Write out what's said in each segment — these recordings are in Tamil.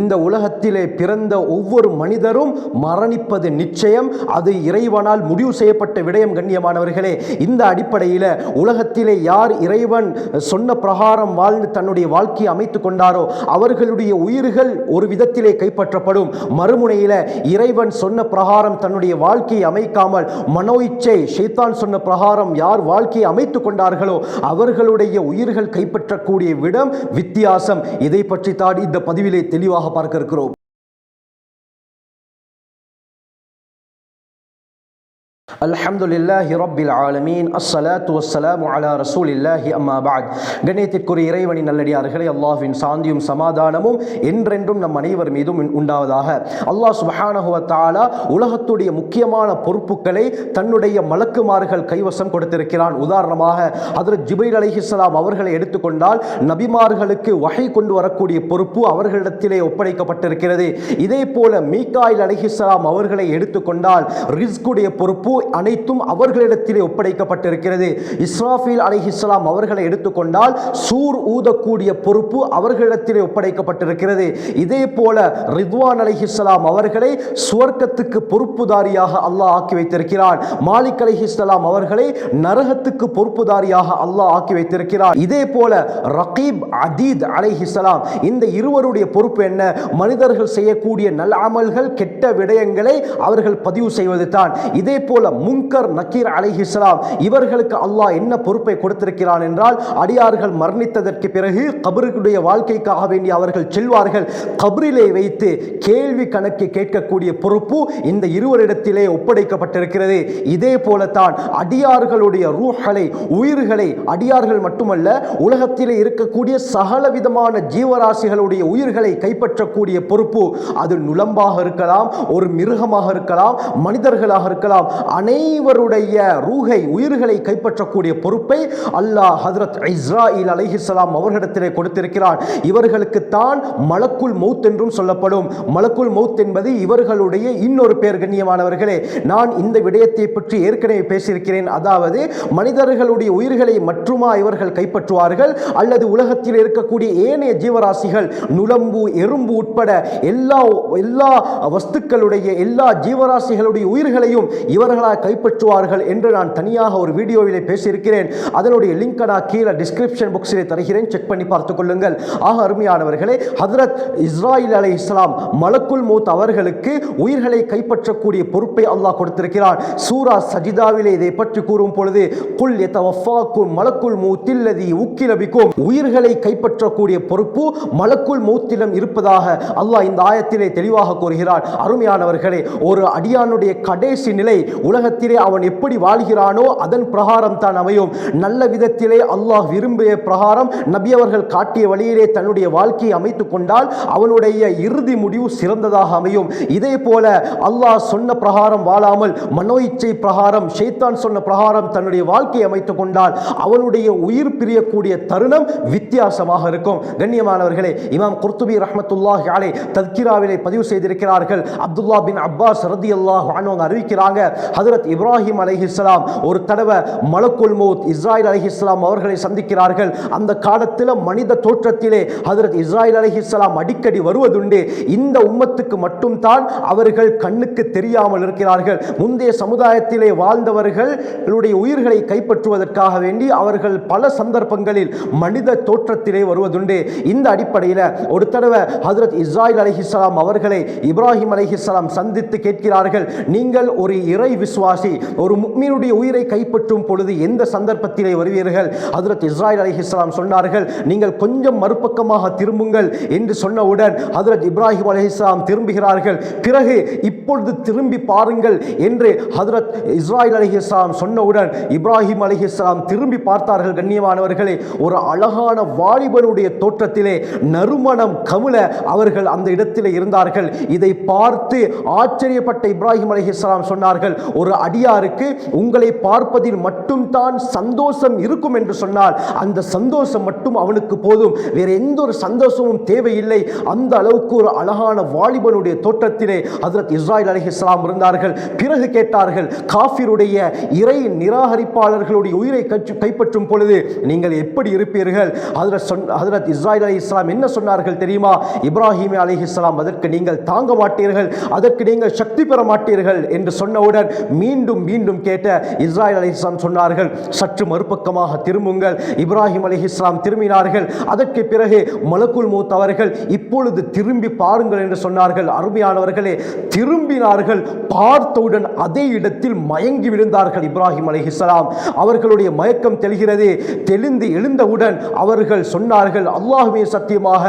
இந்த உலகத்திலே பிறந்த ஒவ்வொரு மனிதரும் மரணிப்பது நிச்சயம். அது இறைவனால் முடிவு செய்யப்பட்ட விடயம். கண்ணியமானவர்களே, இந்த அடிப்படையில் உலகத்திலே யார் இறைவன் சொன்ன பிரகாரம் வாழ்ந்து தன்னுடைய வாழ்க்கையை அமைத்துக் கொண்டாரோ அவர்களுடைய உயிர்கள் ஒரு விதத்திலே கைப்பற்றப்படும். மறுமுனையில் இறைவன் சொன்ன பிரகாரம் தன்னுடைய வாழ்க்கையை அமைக்காமல் மனோ இச்சை ஷைத்தான் சொன்ன பிரகாரம் யார் வாழ்க்கையை அமைத்துக் கொண்டார்களோ அவர்களுடைய உயிர்கள் கைப்பற்றக்கூடிய விடம் வித்தியாசம். இதை பற்றி தான் இந்த பதிவிலே தெளிவாக பார்க்க இருக்கிறோம். அல்ஹம்துலில்லாஹி ரப்பில் ஆலமீன், அஸ்ஸலாத்து வஸ்ஸலாமு அலா ரசூலில்லாஹி அம்மா பஅத். கண்ணியத்திற்குரிய இறைவனின் நல்லடியார்களே, அல்லாஹ்வின் சாந்தியும் சமாதானமும் என்றென்றும் நம் அனைவர் மீதும் உண்டாவதாக. அல்லாஹ் சுப்ஹானஹு வ தஆலா உலகத்துடைய முக்கியமான பொறுப்புகளை தன்னுடைய மலக்குமார்கள் கைவசம் கொடுத்திருக்கிறான். உதாரணமாக ஹஜ்ரத் ஜிப்ரீல் அலைஹிஸ்ஸலாம் அவர்களை எடுத்துக்கொண்டால் நபிமார்களுக்கு வஹை கொண்டு வரக்கூடிய பொறுப்பு அவர்களிடத்திலே ஒப்படைக்கப்பட்டிருக்கிறது. இதே போல மீகாயில் அலைஹிஸ்ஸலாம் அவர்களை எடுத்துக்கொண்டால் ரிஸ்குடைய பொறுப்பு அனைத்தும் அவர்களிடத்திலே ஒப்படைக்கப்பட்டிருக்கிறது. இஸ்ராஃபீல் அலைஹிஸ்ஸலாம் அவர்களை எடுத்துக்கொண்டால் சூர் ஊதக்கூடிய பொறுப்பு அவர்களிடத்திலே ஒப்படைக்கப்பட்டிருக்கிறது. இதே போல ரித்வான் அலைஹிஸ்ஸலாம் அவர்களை சுவர்க்கத்துக்கு பொறுப்புதாரியாக அல்லாஹ் ஆக்கி வைத்திருக்கிறார். மாலிக் அலைஹிஸ்ஸலாம் அவர்களை நரகத்துக்கு பொறுப்புதாரியாக அல்லாஹ் ஆக்கி வைத்திருக்கிறார். இதே போல ரகீப் அதீத் அலைஹிஸ்ஸலாம், இந்த இருவருடைய பொறுப்பு என்ன? மனிதர்கள் செய்யக்கூடிய நல்ல அமல்கள் கெட்ட விடயங்களை அவர்கள் பதிவு செய்வது தான். இதே போல முன்கர் நக்கீர் அலைஹிஸ்ஸலாம் இவர்களுக்கு அல்லாஹ் என்ன பொறுப்பை கொடுத்திருக்கிறான் என்றால், அடியார்கள் மரணித்ததற்கு பிறகு கபருடைய வாழ்க்கைக்காக வேண்டி அவர்கள் செல்வார்கள். கபரிலே வைத்து கேள்வி கணக்கு கேட்கக்கூடிய பொறுப்பு இந்த இருவரிடத்திலே ஒப்படைக்கப்பட்டிருக்கிறது. இதே போலத்தான் அடியார்களுடைய ரூஹ்களை, உயிர்களை, அடியார்கள் மட்டுமல்ல உலகத்திலே இருக்கக்கூடிய சகல விதமான ஜீவராசிகளுடைய உயிர்களை கைப்பற்றக்கூடிய பொறுப்பு, அது நுளம்பாக இருக்கலாம், ஒரு மிருகமாக இருக்கலாம், மனிதர்களாக இருக்கலாம், அனைவருடைய ரூஹை, உயிர்களை கைப்பற்றக்கூடிய பொறுப்பை அல்லாஹ் ஹஜ்ரத் இஸ்ராயில் அலைஹிஸ்ஸலாம் அவர்களிடத்திலே கொடுத்திருக்கிறார். இவர்களுக்கு தான் மலக்குல் மௌத் என்றும் சொல்லப்படும். மலக்குல் மௌத் என்பது இவர்களுடைய இன்னொரு பெயர். கண்ணியமானவர்களே, நான் இந்த விடயத்தை பற்றி ஏற்கனவே பேசியிருக்கிறேன். அதாவது மனிதர்களுடைய உயிர்களை மட்டுமா இவர்கள் கைப்பற்றுவார்கள், அல்லது உலகத்தில் இருக்கக்கூடிய ஏனைய ஜீவராசிகள், நுளம்பு, எறும்பு உட்பட எல்லா வஸ்துக்களுடைய, எல்லா ஜீவராசிகளுடைய உயிர்களையும் இவர்களால் கைப்பற்றுவார்கள் என்று நான் தனியாக ஒரு வீடியோவிலே பேசியிருக்கிறேன். அதனுடைய லிங்க் நான் கீழே டிஸ்கிரிப்ஷன் பாக்ஸிலே தருகிறேன், செக் பண்ணி பார்த்துக் கொள்ளுங்கள். ஆக அருமையானவர்களே, ஹஜ்ரத் இஸ்ராயில் அலைஹிஸ்ஸலாம் மலக்குல் மௌத் அவர்களுக்கு உயிர்களை கைப்பற்றக்கூடிய பொறுப்பை அல்லாஹ் கொடுத்திருக்கிறார். சூரா சஜிதாவிலே இதை பற்றி கூறும் பொழுது, குல் யதவஃபாக்கும் மலக்குல் மௌத்தில் லதி உக்கில பிக்கும், உயிர்களை கைப்பற்றக்கூடிய பொறுப்பு மலக்குல் மௌத்திடம் இருப்பதாக அல்லாஹ் இந்த ஆயத்திலே தெளிவாக கூறுகிறார். அருமையானவர்களே, ஒரு அடியானுடைய கடைசி நிலை உலகத்திலே அவன் எப்படி வாழ்கிறானோ அதன் பிரகாரம் தான் அமையும். நல்ல விதத்திலே அல்லாஹ் விரும்பிய பிரகாரம் நபி அவர்கள் காட்டிய வழியிலே தன்னுடைய வாழ்க்கையை அமைத்துக் கொண்டால் அவனுடைய இறுதி முடிவு சிறந்ததாக அமையும். இதே போல அல்லாஹ் சொன்ன பிரகாரம் வாழாமல் மனோ இச்சை பிரகாரம், ஷைத்தான் சொன்ன பிரகாரம் தன்னுடைய வாழ்க்கையை அமைத்துக் கொண்டால் அவனுடைய உயிர் பிரியக்கூடிய தருணம் வித்தியாசமாக இருக்கும். கண்ணியமானவர்களே, இமாம் குர்துபி ரஹ்மத்துல்லாஹி அலைஹி தத்கிராவிலே பதிவு செய்திருக்கிறார்கள். அப்துல்லா பின் அப்பாஸ் ரலியல்லாஹு அன்ஹு அறிவிக்கிறாங்க, ஹஜ்ரத் இப்ராஹிம் அலைஹிஸ்ஸலாம் ஒரு தடவை மலக்குல் மௌத் இஸ்ராயில் அலைஹிஸ்ஸலாம் அவர்களை சந்திக்கிறார்கள். அந்த காலத்தில் மனித தோற்றத்திலே ஹஜ்ரத் இஸ்ராயில் அலைஹிஸ்ஸலாம் அடிக்கடி வருவதுண்டு. இந்த உம்மத்துக்கு மட்டும் தான் அவர்கள் கண்ணுக்கு தெரியாமல் இருக்கிறார்கள். முந்தைய சமுதாயத்திலே வாழ்ந்தவர்களுடைய உயிர்களை கைப்பற்றுவதற்காக வேண்டி அவர்கள் பல சந்தர்ப்பங்களில் மனித தோற்றத்திலே வருவதுண்டு. இந்த அடிப்படையில் ஒரு தடவை ஹஜ்ரத் இஸ்ராயில் அலைஹிஸ்ஸலாம் அவர்களை இப்ராஹிம் அலைஹிஸ்ஸலாம் சந்தித்து கேட்கிறார்கள், நீங்கள் ஒரு இறை விசுவாசி, ஒரு முஃமினுடைய உயிரை கைப்பற்றும் பொழுது எந்த சந்தர்ப்பத்திலே வருவீர்கள்? ஹஜ்ரத் இஸ்ராயில் அலைஹிஸ்ஸலாம் சொன்னார்கள், நீங்கள் கொஞ்சம் மறுபக்கமாக திரும்புங்கள் என்று சொன்னவுடன் ஹஜ்ரத் இப்ராஹிம் அலைஹிஸ்ஸலாம் திரும்புகிறார்கள். பிறகு இப்பொழுது திரும்பி பாருங்கள் என்று ஹஜ்ரத் இஸ்ராயில் அலைஹிஸ்ஸலாம் சொன்னவுடன் இப்ராஹிம் அலைஹிஸ்ஸலாம் திரும்பி பார்த்தார்கள். கண்ணியமானவர்களே, ஒரு அழகான வாலிபனுடைய தோற்றத்திலே நறுமணம் கமல அவர்கள் அந்த இடத்திலே இருந்தார்கள். இதை பார்த்து ஆச்சரியப்பட்ட இப்ராஹிம் அலைஹிஸ்ஸலாம் சொன்னார்கள், ஒரு ஒரு அடியாருக்கு உங்களை பார்ப்பதில் மட்டும்தான் சந்தோஷம் இருக்கும் என்று சொன்னால் அந்த சந்தோஷம் மட்டும் அவனுக்கு போதும், வேற எந்த ஒரு சந்தோஷமும் தேவையில்லை. அந்த அளவுக்கு ஒரு அழகான வாலிபனுடைய தோற்றத்திலே ஹஜ்ரத் இஸ்ராயில் அலைஹிஸ்ஸலாம் இருந்தார்கள். பிறகு கேட்டார்கள், காஃபிருடைய இறை நிராகரிப்பாளர்களுடைய உயிரை கைப்பற்றும் பொழுது நீங்கள் எப்படி இருப்பீர்கள்? ஹஜ்ரத் இஸ்ராயில் அலைஹிஸ்ஸலாம் என்ன சொன்னார்கள் தெரியுமா? இப்ராஹிம் அலைஹிஸ்ஸலாம், அதற்கு நீங்கள் தாங்க மாட்டீர்கள், அதற்கு நீங்கள் சக்தி பெற மாட்டீர்கள் என்று சொன்னவுடன் மீண்டும் மீண்டும் கேட்ட இஸ்ராயில் அலைஹிஸ்ஸலாம் சொன்னார்கள், சற்று மறுபக்கமாக திரும்புங்கள். இப்ராஹிம் அலைஹிஸ்ஸலாம் திரும்பினார்கள். அதற்கு பிறகு மலக்குல் மௌத் அவர்கள், இப்பொழுது திரும்பி பாருங்கள் என்று சொன்னார்கள். அருமையானவர்களே, திரும்பினார்கள். பார்த்தவுடன் அதே இடத்தில் மயங்கி விழுந்தார்கள் இப்ராஹிம் அலைஹிஸ்ஸலாம். அவர்களுடைய மயக்கம் தெளிகிறது. தெளிந்து எழுந்தவுடன் அவர்கள் சொன்னார்கள், அல்லாஹ்வே சத்தியமாக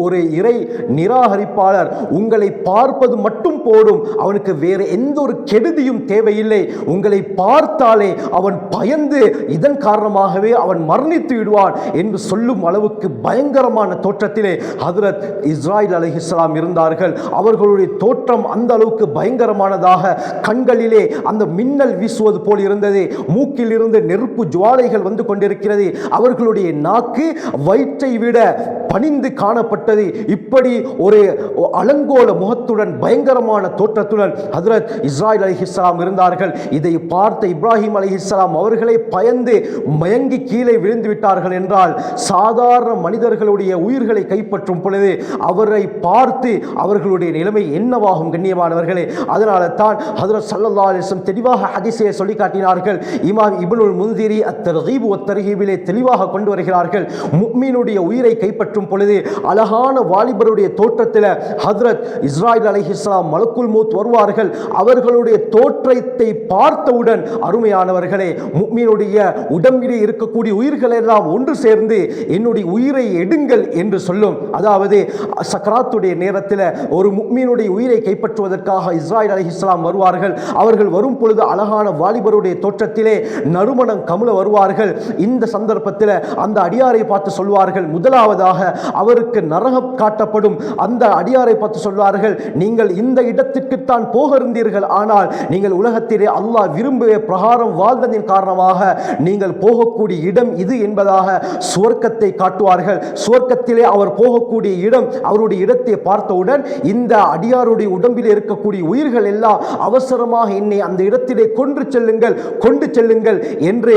ஒரு இறை நிராகரிப்பாளர் உங்களை பார்ப்பது மட்டும் போடும், அவனுக்கு வேறு எந்த ஒரு கெடுதியும் தேவையில்லை. உங்களை பார்த்தாலே அவன் பயந்து இதன் காரணமாகவே அவன் மரணித்து விடுவான் என்று சொல்லும் அளவுக்கு பயங்கரமான தோற்றத்திலே ஹஜ்ரத் இஸ்ராயில் அலைஹிஸ்ஸலாம் இருந்தார்கள். அவர்களுடைய தோற்றம் அந்த அளவுக்கு பயங்கரமானதாக, கண்களிலே அந்த மின்னல் வீசுவது போல் இருந்தது, மூக்கில் இருந்து நெருப்பு ஜுவாலைகள் வந்து கொண்டிருக்கிறது. அவர்களுடைய நாக்கு வயிற்றை விட பணிந்து காணப்பட்டது. இப்படி ஒரு அலங்கோல முகத்துடன் பயங்கரமான தோற்றத்துடன் ஹஜ்ரத் இஸ்ராயில் அலைஹிஸ்ஸலாம் இருந்தார்கள். இதை பார்த்த இப்ராஹிம் அலைஹிஸ்ஸலாம் அவர்களை பயந்து மயங்கி கீழே விழுந்து விட்டார்கள் என்றால், சாதாரண மனிதர்களுடைய உயிர்களை கைப்பற்றும் பொழுது அவரை பார்த்து அவர்களுடைய நிலைமை என்னவாகும் கண்ணியமானவர்களே? அதனால தான் ஹஜ்ரத் ஸல்லல்லாஹு அலைஹி வஸல்லம் தெளிவாக ஹதீஸை சொல்லி காட்டினார்கள். இமாம் இப்னுல் முன்திரி அத்-தர்கீப் வத்-தர்ஹீபிலே தெளிவாக கொண்டு வருகிறார்கள். முஃமினுடைய உயிரை கைப்பற்றும் பொழுது அழகான வாலிபருடைய தோற்றத்தில் ஹஜ்ரத் இஸ்ராயில் அலைஹிஸ்ஸலாம் மலக்குல் மௌத் வருவார்கள். அவர்களுடைய தோற்றத்தை பார்த்தவுடன் அருமையானவர்களே, முஃமினுடைய உடம்பிலே இருக்கக்கூடிய உயிர்கள் எல்லாம் ஒன்று சேர்ந்து என்னுடைய உயிரை எடுங்கள் என்று சொல்லும். அதாவது சக்ராத்துடைய நேரத்தில் ஒரு முஃமினுடைய உயிரை கைப்பற்றுவதற்காக இஸ்ராயில் அலைஹிஸ்ஸலாம் வருவார்கள். அவர்கள் வரும் பொழுது அழகான வாலிபருடைய தோற்றத்திலே நறுமணம் கமல வருவார்கள். இந்த சந்தர்ப்பத்தில் அந்த அடியாரை பார்த்து சொல்வார்கள், முதலாவதாக அவருக்கு நரகம் காட்டப்படும். அந்த அடியாரை பார்த்து சொல்வார்கள், நீங்கள் இந்த இடத்திற்குத்தான் போக இருந்தீர்கள், ஆனால் நீங்கள் உலகத்திலே அல்லாஹ் விரும்பிய பிரகாரம் வாழ்ந்ததின் காரணமாக நீங்கள் போகக்கூடிய இடம் இது என்பதாக சுவர்க்கத்தை காட்டுவார்கள். சுவர்க்கத்திலே அவர் போகக்கூடிய இடம், அவருடைய இடத்தை பார்த்தவுடன் இந்த அடியாருடைய உடம்பில் இருக்கக்கூடிய உயிர்கள் எல்லாம் அவசரமாக என்னை அந்த இடத்திலே கொண்டு செல்லுங்கள் என்று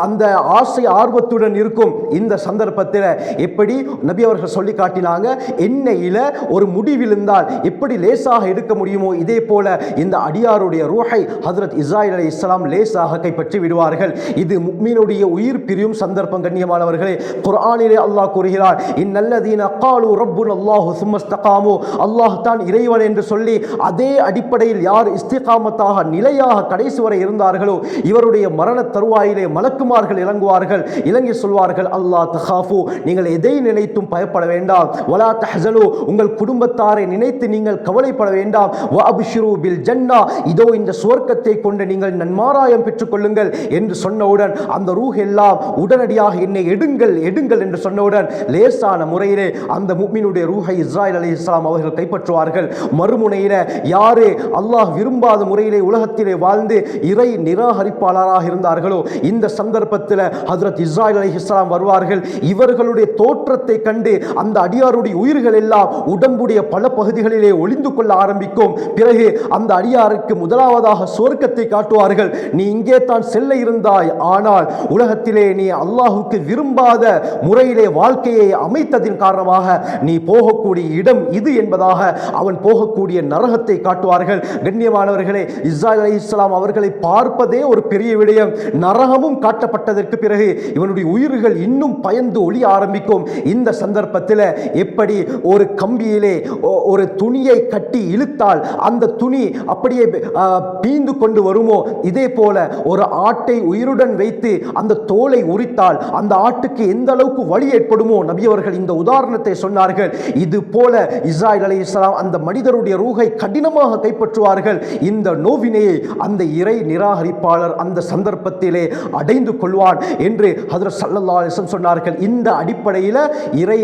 அந்த ஆசை ஆர்வத்துடன் இருக்கும். இந்த சந்தர்ப்பத்தில் எப்படி நபி அவர்கள் சொல்லி காட்டினாங்க, எண்ணெயில ஒரு முடி விழுந்தால் எப்படி லேசாக எடுக்க முடியுமோ இதே போல இந்த அடியாருடைய ரூஹை ஹஜ்ரத் இஸ்ராயில் அலைஹிஸ்ஸலாம் லேசாக கைப்பற்றி விடுவார்கள். இது முஃமினுடைய உயிர் பிரியும் சந்தர்ப்பம் கண்ணியமானவர்களே. குர்ஆனிலே அல்லாஹ் கூறுகிறார், இன்னல்லதீன காலு ரப்புனல்லாஹு சும்ம இஸ்தகாமு, அல்லாஹ் தான் இறைவன் என்று சொல்லி அதே அடிப்படையில் யார் இஸ்திகாமத்தாக நிலையாக கடைசி வரை இருந்தார்களோ இவருடைய மரண தருவாயிலே மலக்குமார்கள் இறங்குவார்கள். இறங்கி சொல்வார்கள், அல்லாஹ் தஹாஃபு, நீங்கள் எதை நினைத்தும் பயப்பட வேண்டாம், வலா தஹ்ஸனு, உங்கள் குடும்பத்தாரை நினைத்து நீங்கள் கவலைப்பட வேண்டாம், வ அப்ஷிரு பில் ஜன்னா, இதோ இந்த சுவர்க்கத்தை கொண்டு நீங்கள் நன்மாராயம் பெற்றுக் கொள்ளுங்கள் என்று சொன்னவுடன் அந்த ரூஹ் எல்லாம் உடனடியாக என்னை எடுங்கள் என்று சொன்னவுடன் லேசான முறையிலே அந்த முஃமினுடைய ரூஹை இஸ்ராயில் அலைஹிஸ்ஸலாம் அவர்கள் கைப்பற்றுவார்கள். மறுமுனையில யாரு அல்லாஹ் விரும்பாத முறையிலே உலகத்திலே வாழ்ந்து இறை நிராகரிப்பாளராக இருந்தார்களோ இந்த சந்தர்ப்பத்தில் ஹஜ்ரத் இஸ்ராயில் அலைஹிஸ்ஸலாம் வருவார்கள். இவர்களுடைய தோற்றத்தை கண்டு அந்த அடியாருடைய உயிர்கள் எல்லாம் உடம்புடைய பல பகுதிகளிலே ஒளிந்து கொள்ள ஆரம்பிக்கும். பிறகு அந்த அடியாருக்கு முதலாவதாக சுவர்க்கத்தை காட்டுவார்கள். நீ இங்கே தான் செல்ல இருந்தாய், ஆனால் உலகத்திலே நீ அல்லாஹுக்கு விரும்பாத முறையிலே வாழ்க்கையை அமைத்ததின் காரணமாக நீ போகக்கூடிய இடம் இது என்பதாக அவன் போகக்கூடிய நரகத்தை காட்டுவார்கள். கண்ணியமானவர்களே, இஸ்ராயில் அலைஹிஸ்ஸலாம் அவர்களை பார்ப்பதே ஒரு பெரிய விடயம். நரகமும் காட்டப்பட்டதற்கு பிறகு இவனுடைய உயிர்கள் இன்னும் பயந்து ஒளி ஆரம்பிக்கும். இந்த சந்தர்ப்பத்தில் எப்படி ஒரு கம்பியிலே ஒரு துணியை கட்டி இழுத்தால் அந்த துணி அப்படியே பீந்து கொண்டு வருமோ, இதே போல ஒரு ஆட்டை உயிருடன் வைத்து அந்த தோலை உரித்தால் அந்த ஆட்டுக்கு எந்த அளவுக்கு வலி ஏற்படுமோ நபி அவர்கள் இந்த உதாரணத்தை சொன்னார்கள். இது போல இஸ்ராயில் அலைஹிஸ்ஸலாம் அந்த மனிதருடைய ரூஹை கடினமாக கைப்பற்றுவார்கள். இந்த நோவினையை அந்த இறை நிராகரிப்பாளர் அந்த சந்தர்ப்பத்திலே அடைந்து கொள்வான் என்று ஹஜ்ரத் ஸல்லல்லாஹு அலைஹி வஸல்லம் சொன்னார்கள். இந்த அடிப்படையில் இறை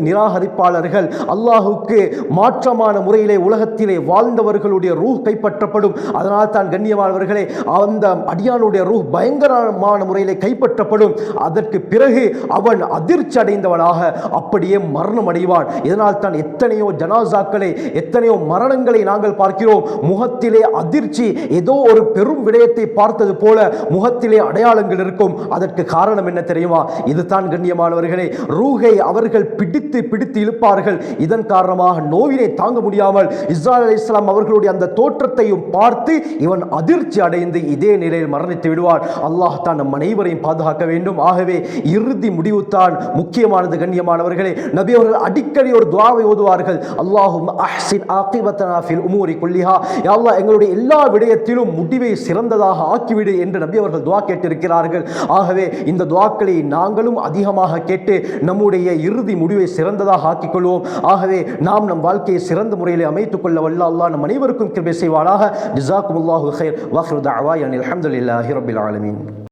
நிராகரிப்பாளர்கள் அல்லாஹுக்கு மாற்றமான முறையிலே உலகத்திலே வாழ்ந்தவர்களுடைய ரூஹ் கைப்பற்றப்படும். அதனால் இதனால் தான் கண்ணியமானவர்களே அந்த அடியானுடைய ரூஹ் பயங்கரமான முறையிலே கைப்பற்றப்படும். அதற்கு பிறகு அவன் அதிர்ச்சி அடைந்தவனாக அப்படியே மரணம் அடைவான். இதனால் தான் எத்தனையோ ஜனாசாக்களை, எத்தனையோ மரணங்களை நாங்கள் பார்க்கிறோம். முகத்திலே அதிர்ச்சி, ஏதோ ஒரு பெரும் விடயத்தை பார்த்தது போல முகத்திலே அடையாளங்கள் இருக்கும். அதற்கு காரணம் என்ன தெரியுமா? இதுதான் கண்ணியமானவர்களே, ரூஹை அவர்கள் பிடித்து பிடித்து இழுப்பார்கள். இதன் காரணமாக நோவினை தாங்க முடியாமல் இஸ்ராயீல் அலைஹிஸ்ஸலாம் அவர்களுடைய அந்த தோற்றத்தையும் பார்த்து இவன் அதிர்ச்சி அடைந்து இதே நிலையில் மரணித்து விடுவான். அல்லாஹ் தான் நம் அனைவரையும் பாதுகாக்க வேண்டும். ஆகவே இறுதி முடிவு தான் முக்கியமானது கண்ணியமானவர்களே. நபி அவர்கள் அடிக்கடி ஒரு துஆவை ஓதுவார்கள். அல்லாஹும்ம அஹ்சின் ஆகிபத்தனா ஃபில் உமூரி குல்லிஹா, யா அல்லாஹ் எங்களுடைய எல்லா விடயத்திலும் முடிவை சிறந்ததாக ஆக்கிவிடு என்று நபி அவர்கள் துஆ கேட்டிருக்கிறார்கள். ஆகவே இந்த துஆக்களை நாங்களும் அதிகமாக கேட்டு நம்முடைய இறுதி முடிவை சிறந்ததாக ஆக்கிக் கொள்வோம். ஆகவே நாம் நம் வாழ்க்கையை சிறந்த முறையில் அமைத்துக் கொள்ள வல்ல அல்லாஹ் நம் அனைவருக்கும் கிருபை செய்வானாக. ஜஸாக்குமுல்லாஹு கைர். வஆகிரு தஅவானா அல்ஹம்துலில்லாஹி ரப்பில் ஆலமீன்.